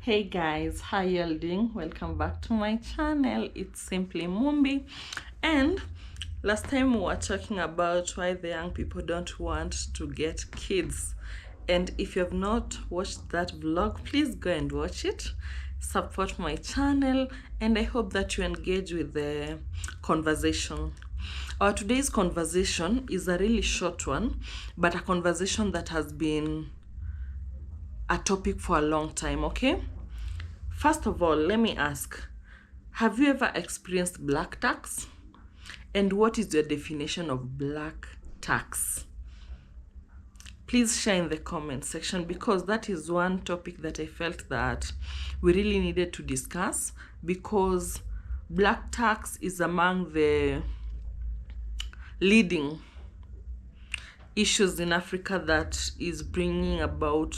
Hey guys, how y'all doing? Welcome back to my channel. It's Simply Mumbi, and last time we were talking about why the young people don't want to get kids. And if you have not watched that vlog, please go and watch it. Support my channel, and I hope that you engage with the conversation. Our today's conversation is a really short one, but a conversation that has been a topic for a long time, okay? First of all, let me ask, have you ever experienced black tax? And what is your definition of black tax? Please share in the comment section, because that is one topic that I felt that we really needed to discuss, because black tax is among the leading issues in Africa that is bringing about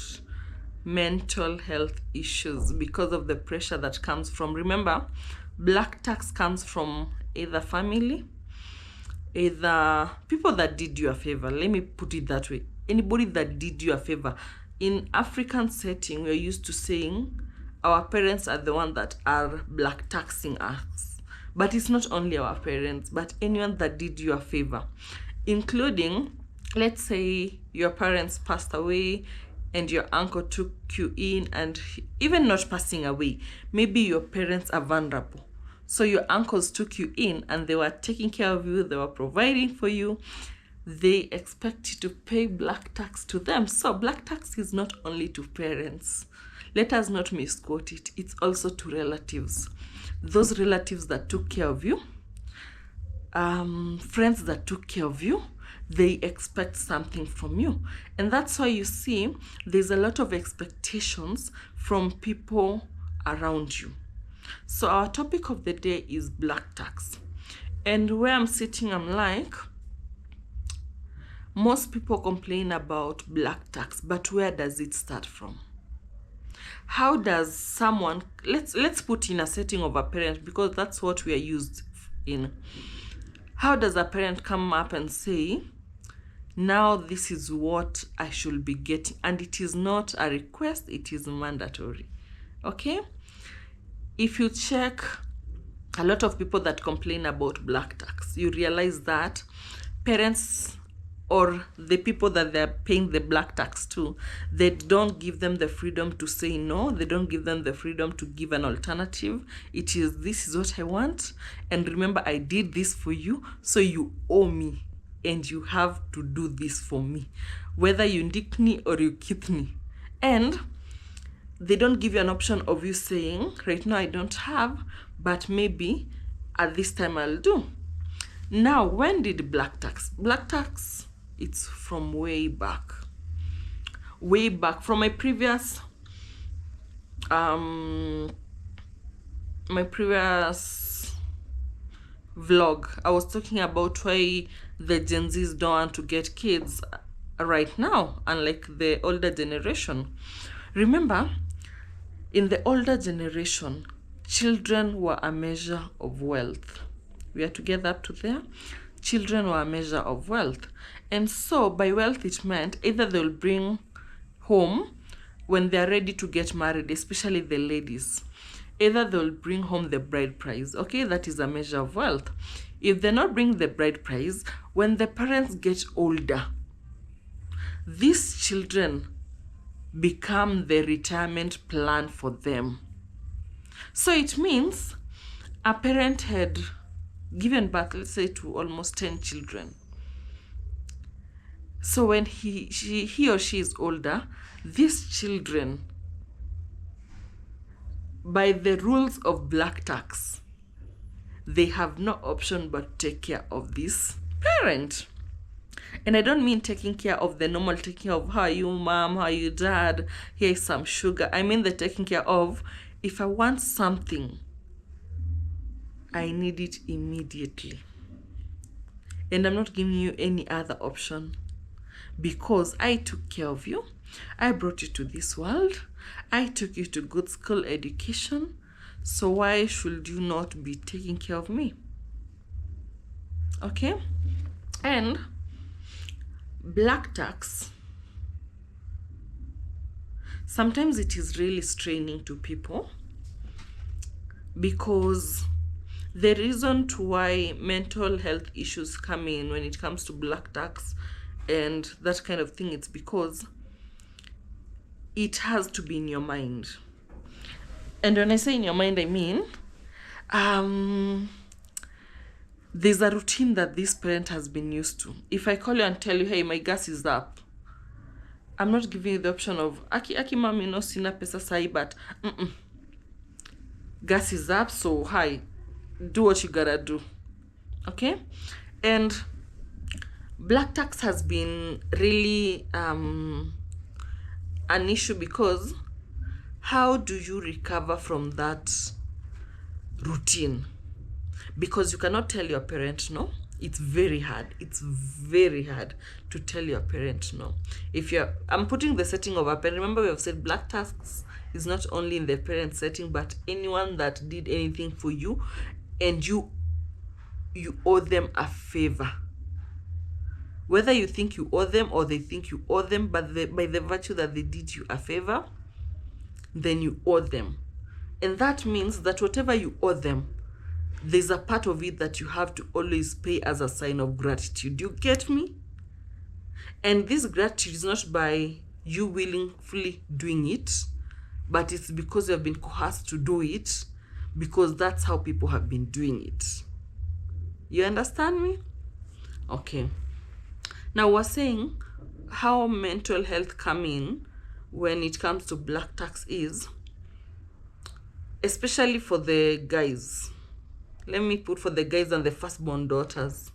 mental health issues because of the pressure that comes from, remember, black tax comes from either family, either people that did you a favor. Let me put it that way. Anybody that did you a favor. In African setting, we're used to saying our parents are the ones that are black taxing us. But it's not only our parents, but anyone that did you a favor, including, let's say your parents passed away and your uncle took you in, and even not passing away, maybe your parents are vulnerable. So your uncles took you in and they were taking care of you, they were providing for you. They expect you to pay black tax to them. So black tax is not only to parents. Let us not misquote it. It's also to relatives. Those relatives that took care of you, friends that took care of you, they expect something from you. And that's why you see there's a lot of expectations from people around you. So our topic of the day is black tax. And where I'm sitting, I'm like, most people complain about black tax, but where does it start from? How does someone, let's put in a setting of a parent, because that's what we are used in. How does a parent come up and say, now this is what I should be getting? And it is not a request, it is mandatory. Okay? If you check a lot of people that complain about black tax, you realize that parents or the people that they're paying the black tax to, they don't give them the freedom to say no. They don't give them the freedom to give an alternative. It is, this is what I want, and remember, I did this for you, so you owe me and you have to do this for me, whether you nick me or you keep me. And they don't give you an option of you saying, right now I don't have, but maybe at this time I'll do. Now, when did black tax? Black tax, it's from way back from my previous vlog. I was talking about why the Gen Zs don't want to get kids right now, unlike the older generation. Remember, in the older generation, children were a measure of wealth. We are together up to there. Children were a measure of wealth. And so by wealth, it meant either they'll bring home when they're ready to get married, especially the ladies. Either they'll bring home the bride price. Okay, that is a measure of wealth. If they're not bringing the bride price, when the parents get older, these children become the retirement plan for them. So it means a parent had given birth, let's say, to almost 10 children. So when he or she is older, these children, by the rules of black tax, they have no option but take care of this parent. And I don't mean taking care of the normal taking care of, how are you, mom, how are you, dad, here's some sugar. I mean the taking care of, if I want something, I need it immediately. And I'm not giving you any other option, because I took care of you. I brought you to this world. I took you to good school education. So why should you not be taking care of me? Okay? And black tax sometimes it is really straining to people, because the reason to why mental health issues come in when it comes to black tax and that kind of thing, it's because it has to be in your mind. And when I say in your mind, I mean there's a routine that this parent has been used to. If I call you and tell you, hey, my gas is up, I'm not giving you the option of aki mami no sina pesa sahi, but gas is up, so hi, do what you gotta do. Okay? And black tax has been really an issue, because how do you recover from that routine? Because you cannot tell your parent no. It's very hard. It's very hard to tell your parent no. If I'm putting the setting of a parent. Remember, we have said black tax is not only in the parent setting, but anyone that did anything for you and you owe them a favor. Whether you think you owe them or they think you owe them, but by the virtue that they did you a favor, then you owe them. And that means that whatever you owe them, there's a part of it that you have to always pay as a sign of gratitude. You get me? And this gratitude is not by you willingly doing it, but it's because you have been coerced to do it, because that's how people have been doing it. You understand me? Okay. Now we're saying how mental health come in when it comes to black tax is, especially for the guys. Let me put for the guys and the firstborn daughters.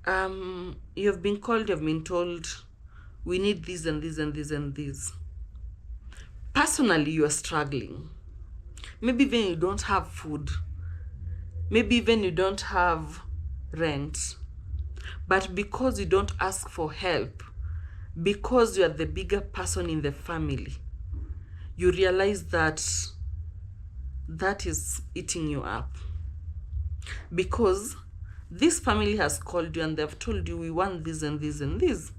You've been called, you've been told, we need this and this and this and this. Personally, you are struggling. Maybe even you don't have food. Maybe even you don't have rent. But because you don't ask for help, because you are the bigger person in the family, you realize that that is eating you up. Because this family has called you and they've told you, we want this and this and this.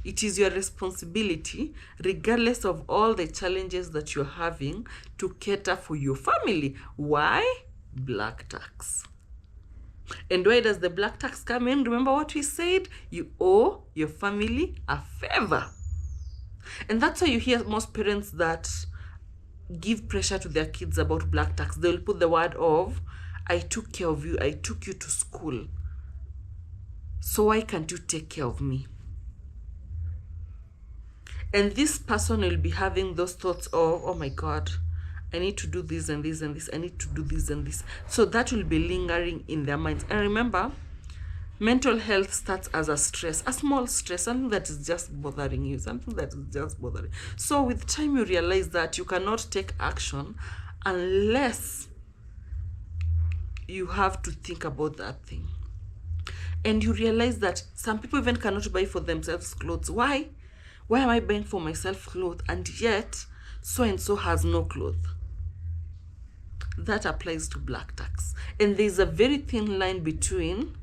It is your responsibility, regardless of all the challenges that you're having, to cater for your family. Why? Black tax. And where does the black tax come in? Remember what we said? You owe your family a favor. And that's why you hear most parents that give pressure to their kids about black tax. They'll put the word of, I took care of you, I took you to school, so why can't you take care of me? And this person will be having those thoughts of, oh my God, I need to do this and this and this, I need to do this and this. So that will be lingering in their minds. And remember, mental health starts as a stress, a small stress, something that is just bothering you, something that is just bothering. So with time, you realize that you cannot take action unless you have to think about that thing. And you realize that some people even cannot buy for themselves clothes. Why? Why am I buying for myself clothes and yet so and so has no clothes? That applies to black tax. And there's a very thin line between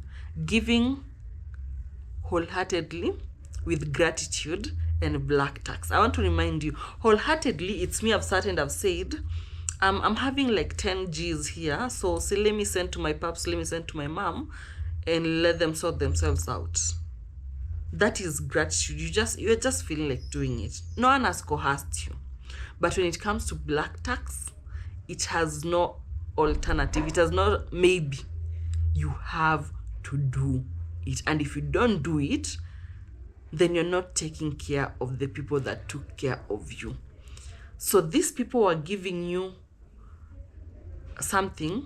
giving wholeheartedly with gratitude and black tax. I want to remind you, wholeheartedly, it's me, I've sat and I've said, I'm having like 10 G's here, so say let me send to my paps, let me send to my mom, and let them sort themselves out. That is gratitude. You're just feeling like doing it. No one has coerced you. But when it comes to black tax, it has no alternative. It has not maybe. You have to do it. And if you don't do it, then you're not taking care of the people that took care of you. So these people are giving you something,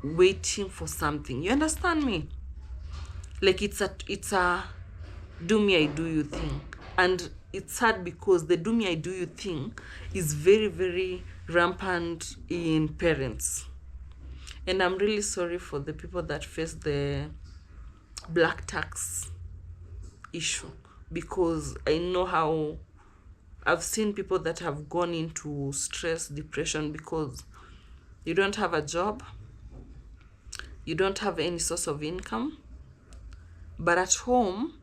waiting for something. You understand me? Like it's a do me I do you thing. And it's sad because the do me I do you thing is very, very rampant in parents. And I'm really sorry for the people that face the black tax issue, because I know how I've seen people that have gone into stress, depression, because you don't have a job, you don't have any source of income, but at home,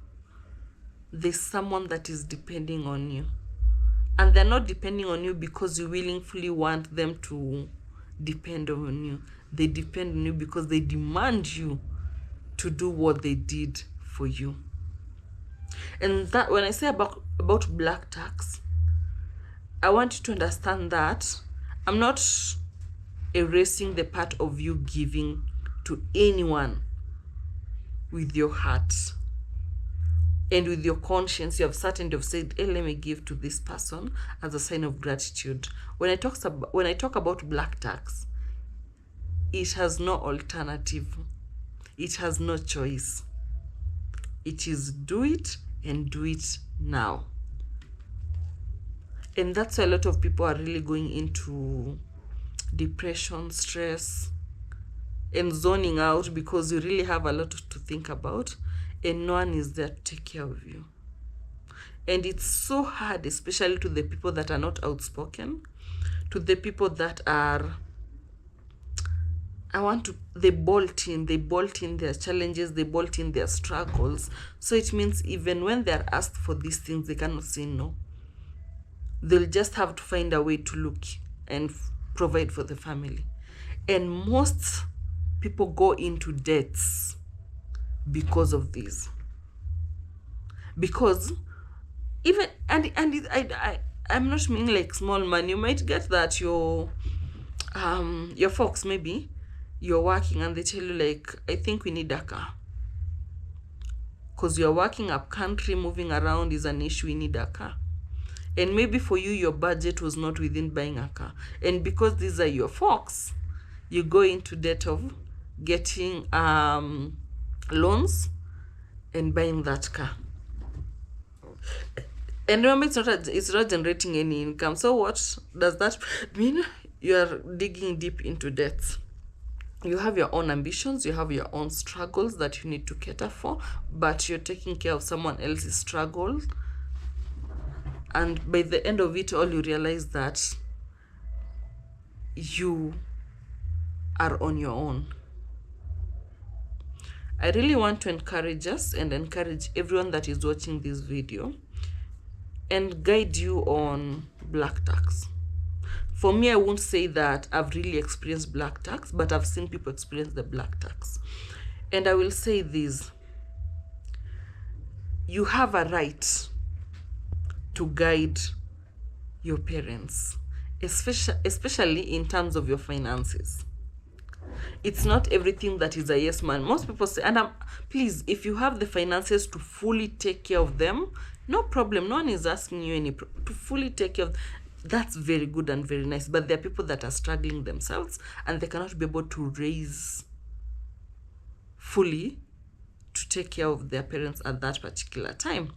there's someone that is depending on you. And they're not depending on you because you willingly want them to depend on you. They depend on you because they demand you to do what they did for you. And that, when I say about black tax, I want you to understand that I'm not erasing the part of you giving to anyone with your heart and with your conscience. You have sat and you've said, hey, let me give to this person as a sign of gratitude. When I talk about black tax, it has no alternative. It has no choice. It is do it and do it now. And that's why a lot of people are really going into depression, stress, and zoning out, because you really have a lot to think about and no one is there to take care of you. And it's so hard, especially to the people that are not outspoken, to the people that are, they bolt in their challenges, they bolt in their struggles. So it means even when they're asked for these things, they cannot say no. They'll just have to find a way to look and provide for the family. And most people go into debts because of this. Because even, I'm not meaning like small money. You might get that your folks, maybe you're working and they tell you like, I think we need a car. Because you're working up country, moving around is an issue, we need a car. And maybe for you, your budget was not within buying a car. And because these are your folks, you go into debt of getting loans and buying that car. And remember, it's not generating any income. So what does that mean? You are digging deep into debts. You have your own ambitions, you have your own struggles that you need to cater for, but you're taking care of someone else's struggles. And by the end of it all, you realize that you are on your own. I really want to encourage us and encourage everyone that is watching this video and guide you on black tax. For me, I won't say that I've really experienced black tax, but I've seen people experience the black tax. And I will say this: you have a right to guide your parents, especially in terms of your finances. It's not everything that is a yes man. Most people say, and please, if you have the finances to fully take care of them, no problem. No one is asking you to fully take care of them. That's very good and very nice. But there are people that are struggling themselves and they cannot be able to raise fully to take care of their parents at that particular time.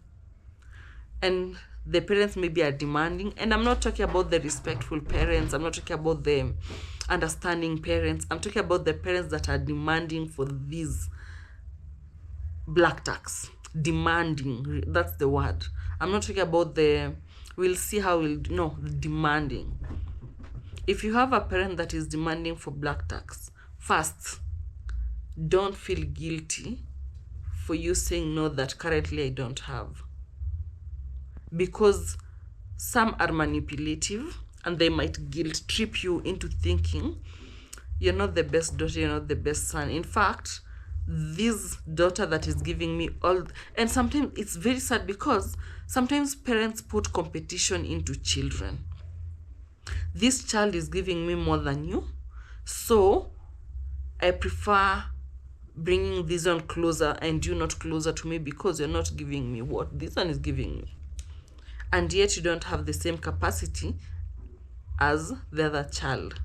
And the parents maybe are demanding, and I'm not talking about the respectful parents, I'm not talking about the understanding parents, I'm talking about the parents that are demanding for these black tax. Demanding, that's the word. I'm not talking about we'll see how demanding. If you have a parent that is demanding for black tax, first, don't feel guilty for you saying no, that currently I don't have. Because some are manipulative and they might guilt trip you into thinking you're not the best daughter, you're not the best son. In fact, this daughter that is giving me all, and sometimes it's very sad because sometimes parents put competition into children. This child is giving me more than you, so I prefer bringing this one closer and you not closer to me because you're not giving me what this one is giving me. And yet you don't have the same capacity as the other child.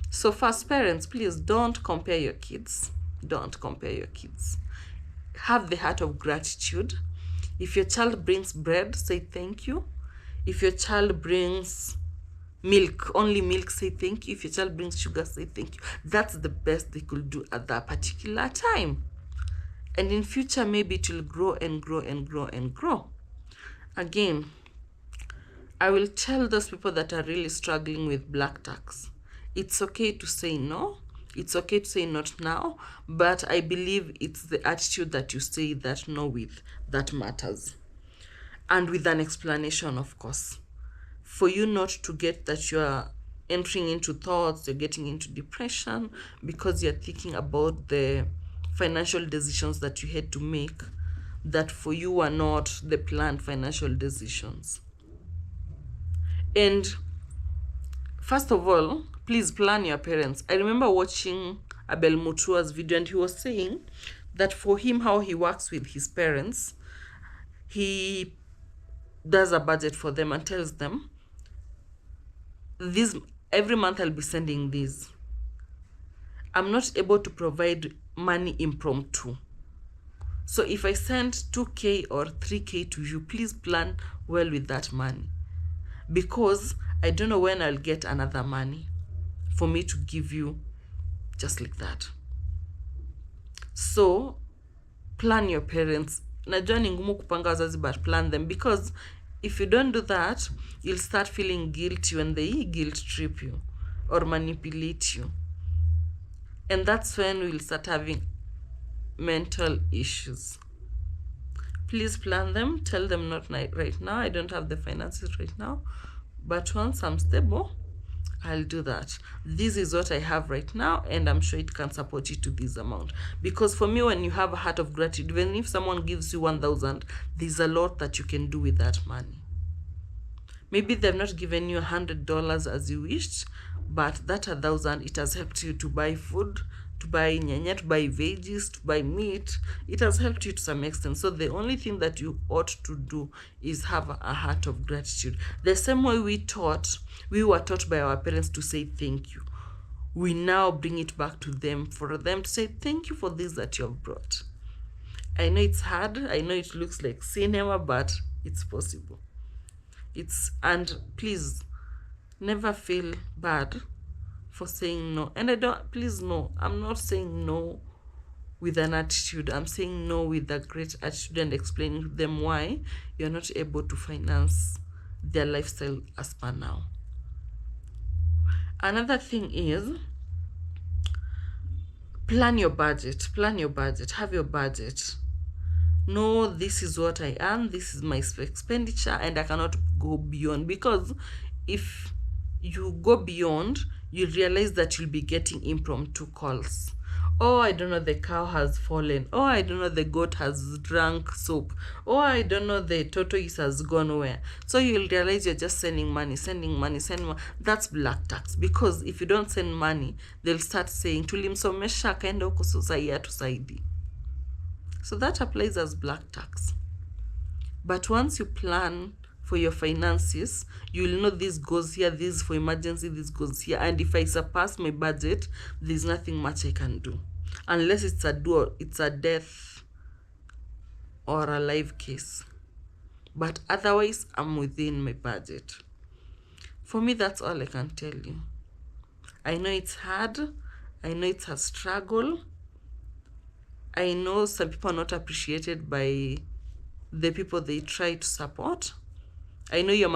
So first, parents, please don't compare your kids. Don't compare your kids. Have the heart of gratitude. If your child brings bread, say thank you. If your child brings milk, only milk, say thank you. If your child brings sugar, say thank you. That's the best they could do at that particular time. And in future, maybe it will grow and grow and grow and grow. Again, I will tell those people that are really struggling with black tax, it's okay to say no. It's okay to say not now, but I believe it's the attitude that you say that no with that matters. and with an explanation, of course, for you not to get that you are entering into thoughts, you're getting into depression because you're thinking about the financial decisions that you had to make that for you are not the planned financial decisions. And first of all, please plan your parents. I remember watching Abel Mutua's video, and he was saying that for him, how he works with his parents, he does a budget for them and tells them, this every month I'll be sending this. I'm not able to provide money impromptu. So if I send 2K or 3K to you, please plan well with that money, because I don't know when I'll get another money for me to give you just like that. So plan your parents. Najua ni ngumu kupanga wazazi, but plan them, because if you don't do that, you'll start feeling guilty when they guilt trip you or manipulate you. And that's when we'll start having mental issues. Please plan them. Tell them, not right now, I don't have the finances right now, but once I'm stable, I'll do that. This is what I have right now, and I'm sure it can support you to this amount. Because for me, when you have a heart of gratitude, even if someone gives you 1,000, there's a lot that you can do with that money. Maybe they've not given you $100 as you wished, but that 1,000, it has helped you to buy food, to buy nyanya, to buy veggies, to buy meat. It has helped you to some extent. So the only thing that you ought to do is have a heart of gratitude. The same way we were taught by our parents to say thank you. We now bring it back to them, for them to say thank you for this that you have brought. I know it's hard. I know it looks like cinema, but it's possible. And please never feel bad for saying no. And please no, I'm not saying no with an attitude. I'm saying no with a great attitude and explaining to them why you're not able to finance their lifestyle as per now. Another thing is, plan your budget. Plan your budget. Have your budget. No, this is what I earn, this is my expenditure, and I cannot go beyond. Because if you go beyond, you realize that you'll be getting impromptu calls. Oh, I don't know, the cow has fallen. Oh, I don't know, the goat has drunk soup. Oh, I don't know, the tortoise has gone where. So you'll realize you're just sending money. That's black tax. Because if you don't send money, they'll start saying, tulimsomesha kaenda huko sasa tusaidi. So that applies as black tax. But once you plan for your finances, you will know this goes here, this for emergency, this goes here. And if I surpass my budget, there's nothing much I can do. Unless it's a death or a life case. But otherwise, I'm within my budget. For me, that's all I can tell you. I know it's hard. I know it's a struggle. I know some people are not appreciated by the people they try to support. I know you're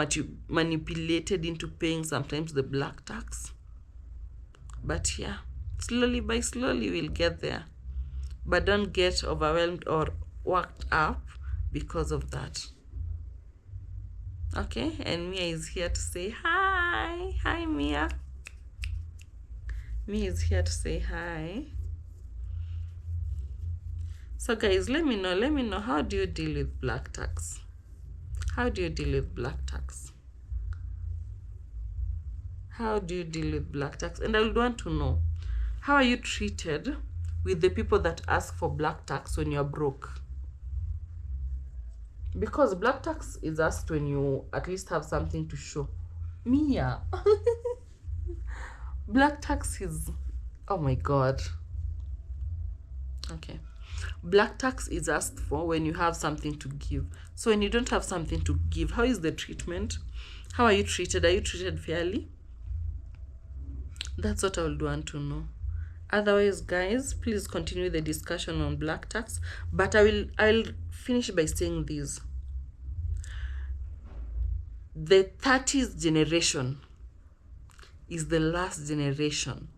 manipulated into paying sometimes the black tax. But yeah, slowly by slowly we'll get there. But don't get overwhelmed or worked up because of that. Okay, and Mia is here to say hi. Hi, Mia. Mia is here to say hi. So guys, let me know, how do you deal with black tax? How do you deal with black tax? How do you deal with black tax? And I would want to know, how are you treated with the people that ask for black tax when you're broke? Because black tax is asked when you at least have something to show. Mia. Black tax is, oh my God. Okay. Black tax is asked for when you have something to give. So when you don't have something to give, how is the treatment? How are you treated? Are you treated fairly? That's what I would want to know. Otherwise, guys, please continue the discussion on black tax. But I'll finish by saying this. The 30s generation is the last generation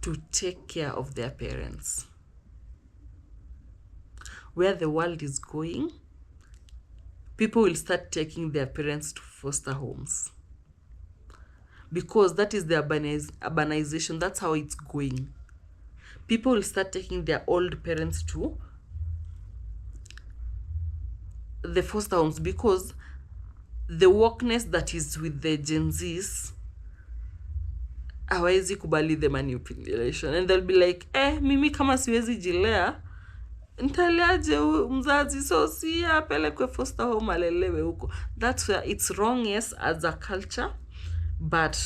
to take care of their parents. Where the world is going, people will start taking their parents to foster homes, because that is the urbanization. That's how it's going. People will start taking their old parents to the foster homes, because the wokeness that is with the Gen Zs hawezi kubali the manipulation, and they'll be like, mimi kama siwezi jilea ntaleaje mzazi, so si apelekwe foster home alelewe huko. That's where it's wrong, yes, as a culture, but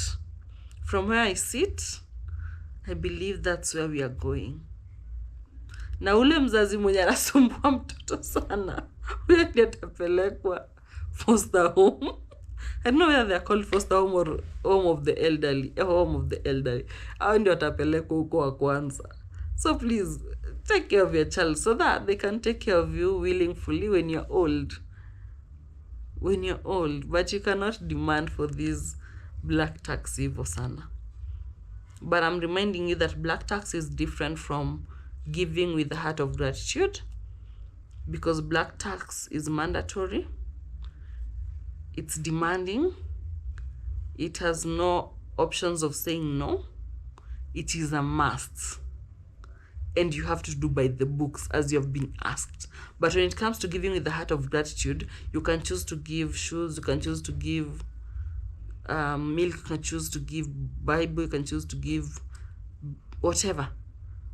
from where I sit, I believe that's where we are going. Na ule mzazi mwenye anasumbua mtoto sana, huyo ndiye atapelekwa foster home. I don't know whether they are called foster home or home of the elderly. Home of the elderly. Hao ndio watapelekwa huko wa kwanza. So please, take care of your child so that they can take care of you willingly when you're old. When you're old. But you cannot demand for this black tax hivyo sana. But I'm reminding you that black tax is different from giving with the heart of gratitude, because black tax is mandatory, it's demanding, it has no options of saying no, it is a must, and you have to do by the books as you have been asked. But when it comes to giving with the heart of gratitude, you can choose to give shoes, you can choose to give milk, you can choose to give Bible, you can choose to give whatever,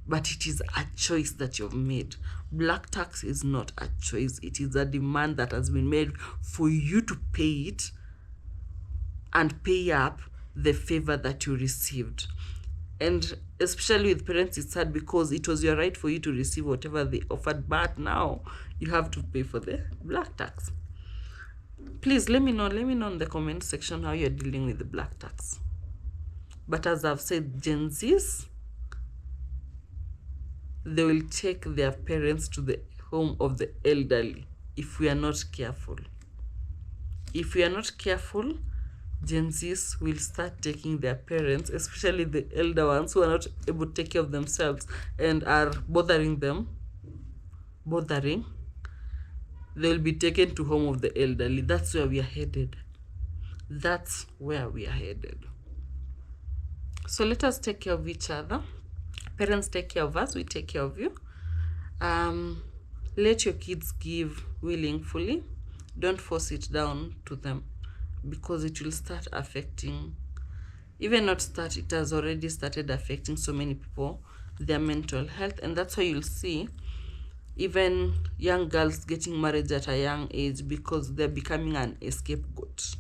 but it is a choice that you've made. Black tax is not a choice, it is a demand that has been made for you to pay it and pay up the favor that you received. And especially with parents, it's sad because it was your right for you to receive whatever they offered, but now you have to pay for the black tax. Please let me know in the comment section how you're dealing with the black tax. But as I've said, Gen Zs, they will take their parents to the home of the elderly if we are not careful. If we are not careful, Gen Zs will start taking their parents, especially the elder ones who are not able to take care of themselves and are bothering. They'll be taken to home of the elderly. That's where we are headed. That's where we are headed. So let us take care of each other. Parents take care of us, we take care of you. Let your kids give willingly. Don't force it down to them, because it will start affecting, even not start, it has already started affecting so many people, their mental health. And that's why you'll see even young girls getting married at a young age, because they're becoming an scapegoat.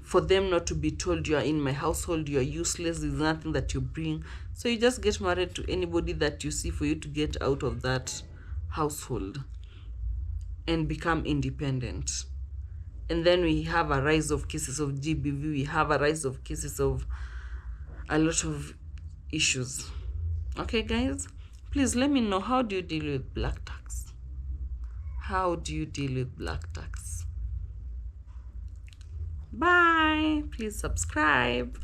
For them not to be told, you are in my household, you are useless, there's nothing that you bring. So you just get married to anybody that you see for you to get out of that household and become independent. And then we have a rise of cases of GBV, we have a rise of cases of a lot of issues. Okay, guys? Please let me know, how do you deal with black tax? How do you deal with black tax? Bye. Please subscribe.